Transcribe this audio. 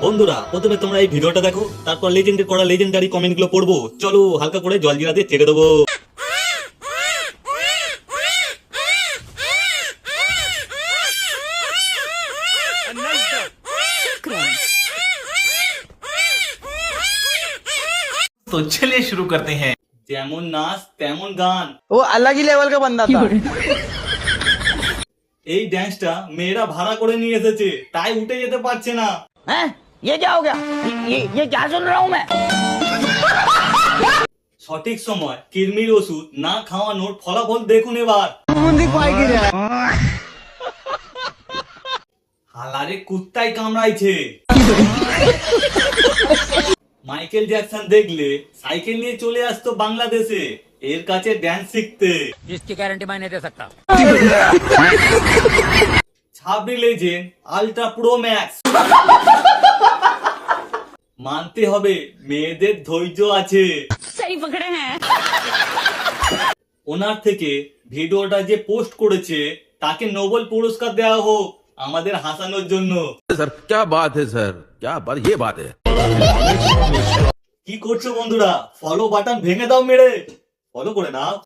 বন্ধুরা প্রথমে তোমরা এই ভিডিওটা দেখো, তারপর লেজেন্ডের করা লেজেন্ডারি কমেন্ট গুলো পড়বো। চলো হালকা করে জলজিরা দিয়ে ছেড়ে দেবো। तो चलिए शुरू करते हैं। যেমন নাচ তেমন গান, वो अलग ही लेवल का बंदा था। এই ড্যান্সটা মেয়েরা ভাড়া করে নিয়ে এসেছে, তাই উঠে যেতে পারছে না। हैं? ये क्या हो गया? ये क्या सुन रहा हूँ मैं? সঠিক সময় কিডনির ওষুধ না খাওয়ানোর ফলাফল দেখুন এবার। হালারে কুত্তায় কামড়াইছে। মাইকেল জ্যাকসন দেখলে সাইকেল নিয়ে চলে আসতো বাংলাদেশে এর কাছে ড্যান্স শিখতে। इसकी गारंटी मैं नहीं दे सकता। ছাবড়ি লেজেন্ড আলট্রা প্রো ম্যাক্স। মানতে হবে মেয়েদের ধৈর্য আছে। सही पकड़े हैं। ওনার থেকে ভিডিওটা যে পোস্ট করেছে তাকে নোবেল পুরস্কার দেওয়া হোক আমাদের হাসানোর জন্য। सर क्या बात है सर, क्या बात, ये बात है। কি করছো বন্ধুরা? ফলো বাটন ভেঙে দাও মেরে, ফলো করে নাও।